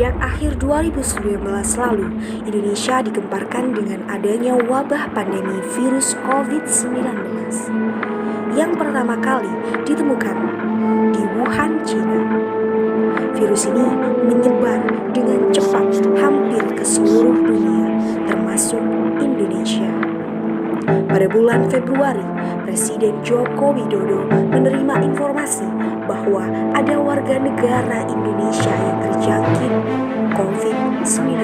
Sejak akhir 2019 lalu, Indonesia digemparkan dengan adanya wabah pandemi virus COVID-19 yang pertama kali ditemukan di Wuhan, China. Virus ini menyebar dengan cepat hampir ke seluruh dunia, termasuk Indonesia. Pada bulan Februari, Presiden Joko Widodo menerima informasi bahwa ada warga negara Indonesia yang terjangkit COVID-19.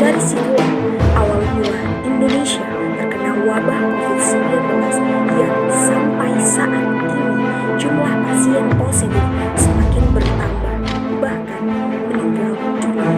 Dari situlah awal mula Indonesia terkena wabah COVID-19 yang sampai saat ini jumlah pasien positif semakin bertambah, bahkan meninggal dunia.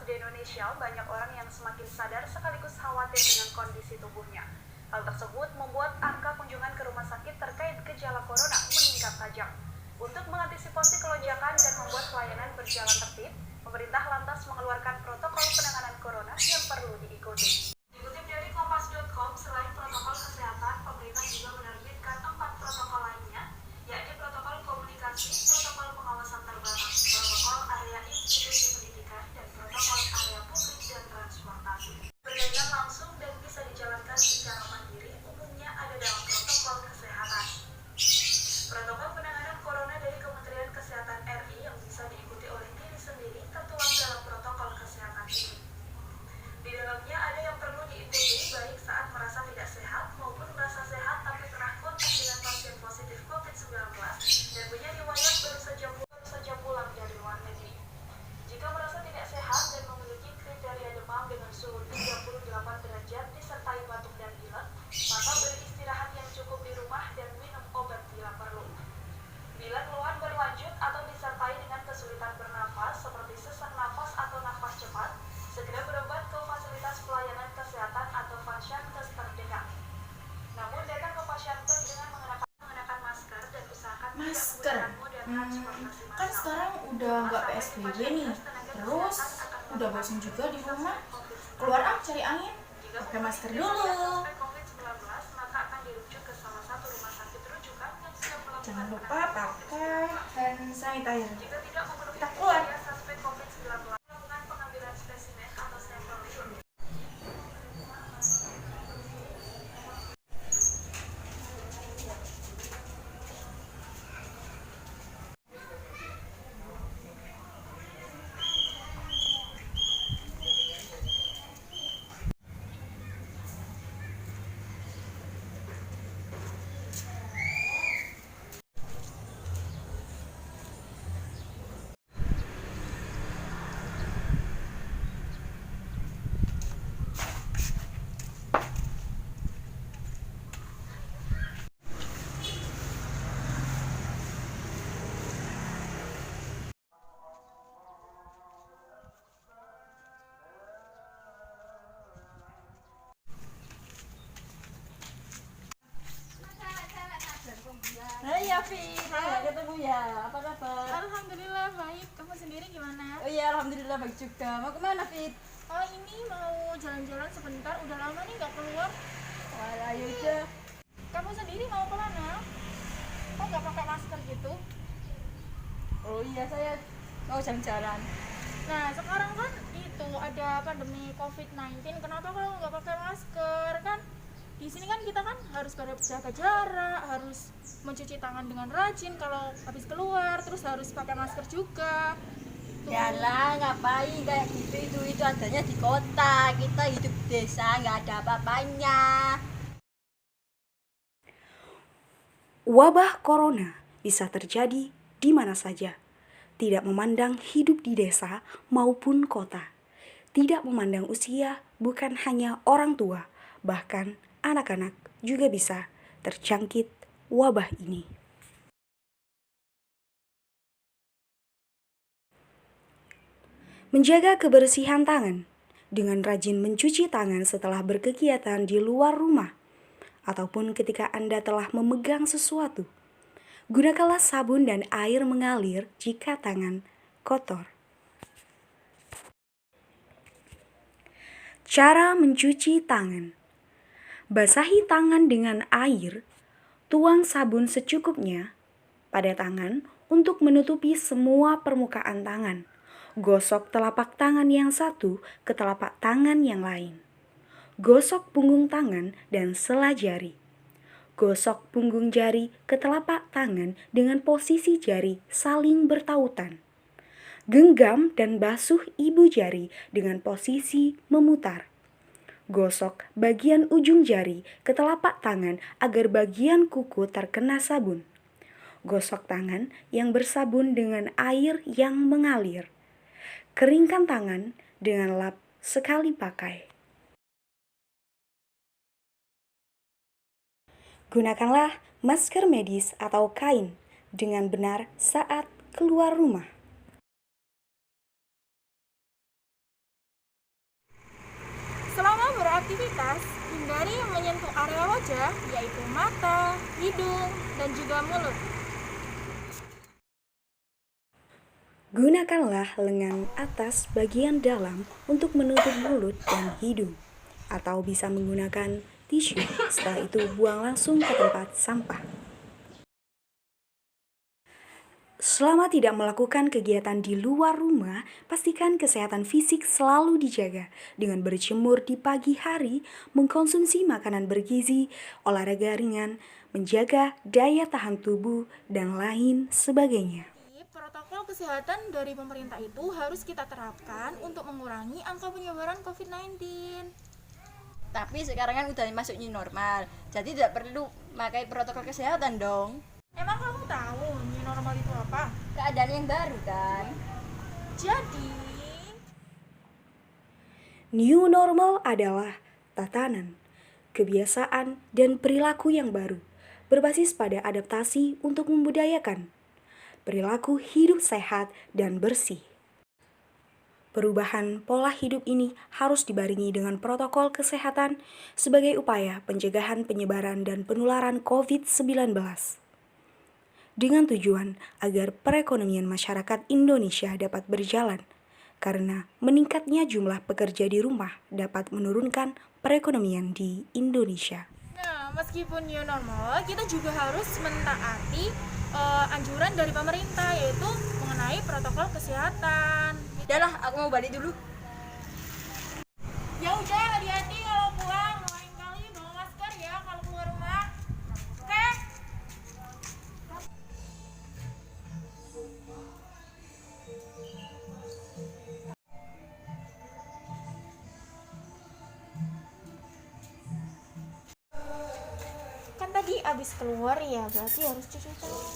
Di Indonesia, banyak orang yang semakin sadar sekaligus khawatir dengan kondisi tubuhnya. Hal tersebut membuat angka kunjungan ke rumah sakit terkait gejala corona meningkat tajam. Untuk mengantisipasi kelonjakan dan membuat pelayanan berjalan tertib, pemerintah lantas mengeluarkan protokol penanganan corona yang perlu diikuti. Dikutip dari kompas.com, selain protokol kesehatan, pemerintah juga menerbitkan 4 protokol lainnya, yakni protokol komunikasi, protokol pengawasan terbatas, protokol area institusi pendidikan, dan protokol area publik dan transportasi. Berkaitan langsung dan bisa dijalankan secara mandiri, umumnya ada dalam protokol kesehatan. Protokol penanganan corona dari Kementerian Kesehatan RI yang bisa diikuti oleh diri sendiri tertuang dalam protokol kesehatan ini. Di dalamnya ada yang perlu diikuti baik saat merasa tidak sehat maupun merasa sehat tapi pernah kontak dengan pasien positif COVID-19 dan punya riwayat baru saja pulang dari luar negeri. Jika merasa tidak sehat dan memiliki kriteria demam dengan suhu 38 derajat disertai batuk dan pilek, maka beristirahat yang cukup di rumah dan minum obat bila perlu. Bila keluhan berlanjut atau disertai dengan kesulitan bernafas seperti sesak nafas atau nafas cepat, segera berobat ke fasilitas pelayanan kesehatan atau Fasyankes terdekat. Namun datang ke Fasyankes dengan mengenakan masker dan usahakan tidak menggunakan moda transportasi massal. Kan sekarang udah nggak PSBB nih, terus udah bosan juga di rumah, keluar cari angin, pakai masker dulu. Jangan lupa pakai hand sanitizer. Kita keluar. Hai Yafi, nggak ketemu ya? Apa kabar? Alhamdulillah baik. Kamu sendiri gimana? Oh iya, alhamdulillah baik juga. Mau kemana Fit? Oh ini mau jalan-jalan sebentar. Udah lama nih nggak keluar. Wah, ayo aja. Kamu sendiri mau kemana? Kok nggak pakai masker gitu? Oh iya, saya mau jalan-jalan. Nah sekarang kan itu ada pandemi COVID-19. Kenapa kamu nggak pakai masker kan? Di sini kan kita kan harus jaga jarak, harus mencuci tangan dengan rajin kalau habis keluar, terus harus pakai masker juga. Yalah, ngapain kayak gitu, itu adanya di kota. Kita hidup di desa, nggak ada apa-apanya. Wabah corona bisa terjadi di mana saja, tidak memandang hidup di desa maupun kota, tidak memandang usia, bukan hanya orang tua, bahkan anak-anak juga bisa terjangkit wabah ini. Menjaga kebersihan tangan dengan rajin mencuci tangan setelah berkegiatan di luar rumah ataupun ketika Anda telah memegang sesuatu. Gunakanlah sabun dan air mengalir jika tangan kotor. Cara mencuci tangan Basahi tangan dengan air, tuang sabun secukupnya pada tangan untuk menutupi semua permukaan tangan. Gosok telapak tangan yang satu ke telapak tangan yang lain. Gosok punggung tangan dan sela jari. Gosok punggung jari ke telapak tangan dengan posisi jari saling bertautan. Genggam dan basuh ibu jari dengan posisi memutar. Gosok bagian ujung jari ke telapak tangan agar bagian kuku terkena sabun. Gosok tangan yang bersabun dengan air yang mengalir. Keringkan tangan dengan lap sekali pakai. Gunakanlah masker medis atau kain dengan benar saat keluar rumah. Selama beraktivitas, hindari menyentuh area wajah, yaitu mata, hidung, dan juga mulut. Gunakanlah lengan atas bagian dalam untuk menutup mulut dan hidung, atau bisa menggunakan tisu. Setelah itu buang langsung ke tempat sampah. Selama tidak melakukan kegiatan di luar rumah, pastikan kesehatan fisik selalu dijaga dengan berjemur di pagi hari, mengkonsumsi makanan bergizi, olahraga ringan, menjaga daya tahan tubuh, dan lain sebagainya. Protokol kesehatan dari pemerintah itu harus kita terapkan untuk mengurangi angka penyebaran COVID-19. Tapi sekarang kan udah masuk new normal, jadi tidak perlu pakai protokol kesehatan dong. Emang kamu tahu new normal itu apa? Keadaan yang baru kan. Jadi, New normal adalah tatanan, kebiasaan, dan perilaku yang baru, berbasis pada adaptasi untuk membudayakan perilaku hidup sehat dan bersih. Perubahan pola hidup ini harus dibarengi dengan protokol kesehatan sebagai upaya pencegahan penyebaran dan penularan COVID-19. Dengan tujuan agar perekonomian masyarakat Indonesia dapat berjalan, karena meningkatnya jumlah pekerja di rumah dapat menurunkan perekonomian di Indonesia. nah meskipun new normal, kita juga harus mentaati anjuran dari pemerintah, yaitu mengenai protokol kesehatan. Udahlah, aku mau balik dulu. Ya udah, hati-hati kalau pulang, lain kali bawa masker ya kalau keluar rumah. Oke? Kan tadi abis keluar ya, berarti harus cuci tangan.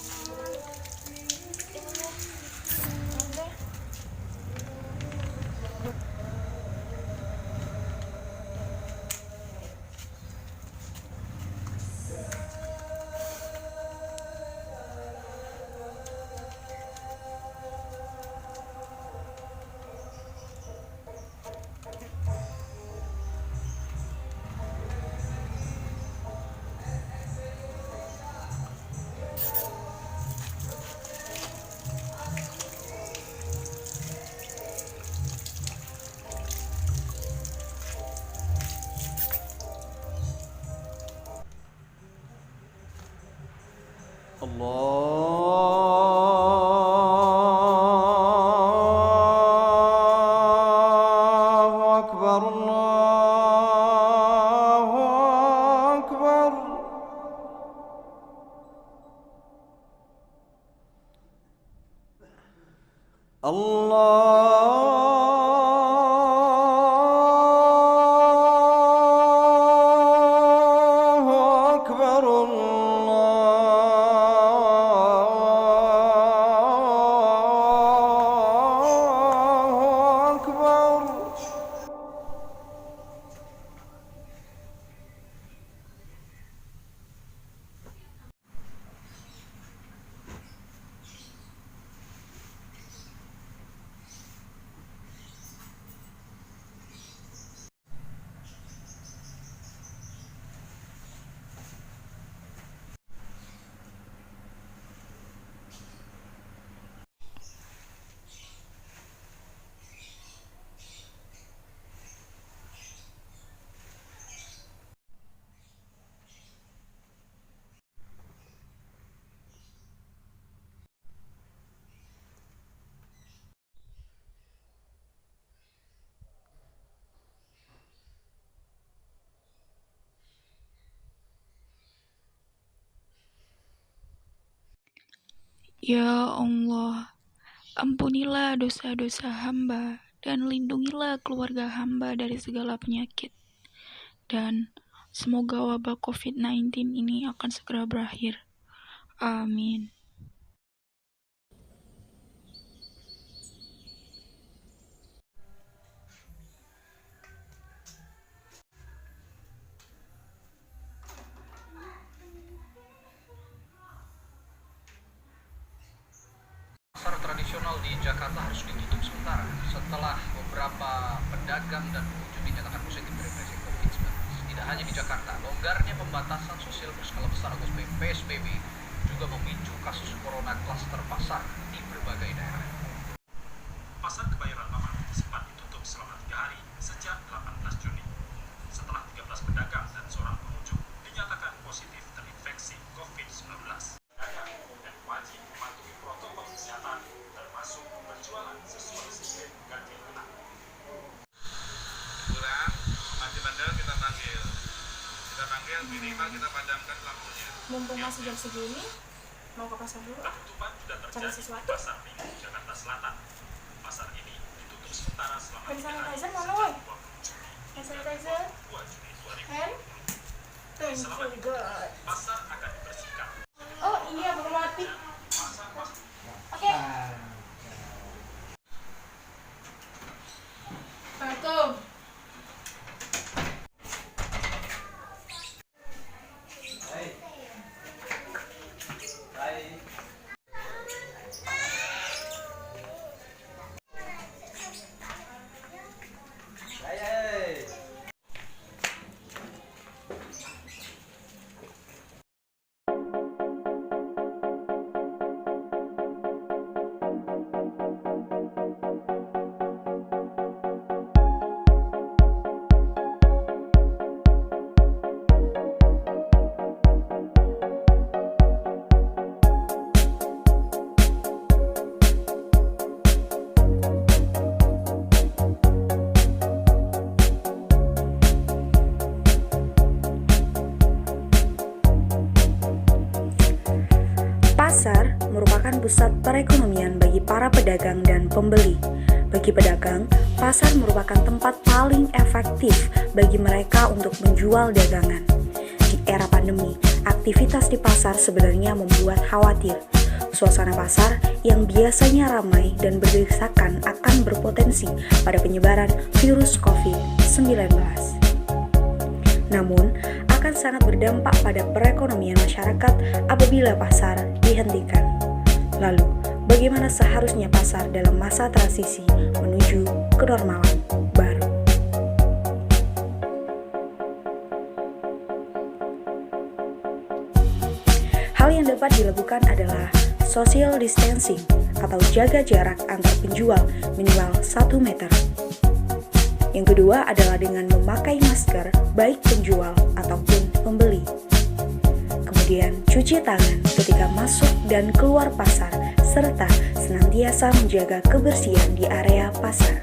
Oke. الله أكبر الله أكبر الله أكبر الله أكبر Ya Allah, ampunilah dosa-dosa hamba dan lindungilah keluarga hamba dari segala penyakit. Dan semoga wabah COVID-19 ini akan segera berakhir. Amin. Pasar tradisional di Jakarta harus ditutup sementara setelah beberapa pedagang dan pengunjung dinyatakan positif terinfeksi COVID-19. Tidak hanya di Jakarta, longgarnya pembatasan sosial berskala besar atau PSBB juga memicu kasus corona klaster pasar di berbagai daerah. Pasar Kebayoran Lama sempat ditutup selama 3 hari sejak 18 Juni setelah 13 pedagang dan seorang pengunjung dinyatakan positif terinfeksi COVID-19. Dan wajib mematuhi protokol kesehatan termasuk berjualan sesuai sistem ganjil genap. Kurang, masih bandel kita panggil minimal kita padamkan lampunya. Mumpung masih jam segini, mau ke pasar dulu. Penutupan juga Cari terjadi di sesuatu. Pasar Minggu, Jakarta Selatan. Pasar ini ditutup sementara selama Hand 3 hari sanitizer mana, sejak woy? 27 Hand sanitizer, 2 Juni 2020. hand. Thank Selama you, God. pasar akan dibersihkan. Oh iya, belum mati. Pasar Oke. Assalamualaikum. Pasar merupakan pusat perekonomian bagi para pedagang dan pembeli. Bagi pedagang, pasar merupakan tempat paling efektif bagi mereka untuk menjual dagangan. Di era pandemi, aktivitas di pasar sebenarnya membuat khawatir. Suasana pasar yang biasanya ramai dan berdesakan akan berpotensi pada penyebaran virus COVID-19. Namun, akan sangat berdampak pada perekonomian masyarakat apabila pasar dihentikan. Lalu, bagaimana seharusnya pasar dalam masa transisi menuju kenormalan baru? Hal yang dapat dilakukan adalah social distancing atau jaga jarak antar penjual minimal 1 meter. Yang kedua adalah dengan memakai masker baik penjual ataupun pembeli. Kemudian cuci tangan ketika masuk dan keluar pasar serta senantiasa menjaga kebersihan di area pasar.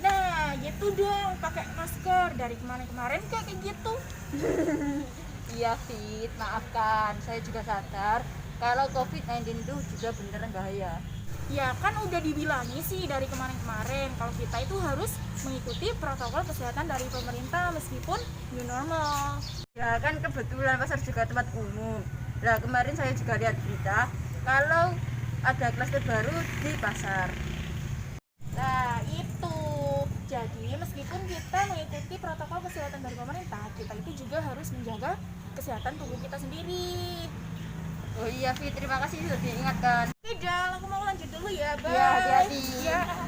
Nah, gitu dong, pakai masker dari kemarin-kemarin kayak gitu. Iya Fit, maafkan, saya juga sadar kalau COVID-19 itu juga beneran bahaya. Ya kan udah dibilangin sih dari kemarin-kemarin kalau kita itu harus mengikuti protokol kesehatan dari pemerintah meskipun new normal. Ya kan kebetulan pasar juga tempat umum. Nah kemarin saya juga lihat berita kalau ada klaster baru di pasar. Nah itu, jadi meskipun kita mengikuti protokol kesehatan dari pemerintah, kita itu juga harus menjaga kesehatan tubuh kita sendiri. Oh iya Fit, terima kasih sudah diingatkan. Tidak, aku mau lanjut dulu ya, bye. Ya, hati-hati. Ya.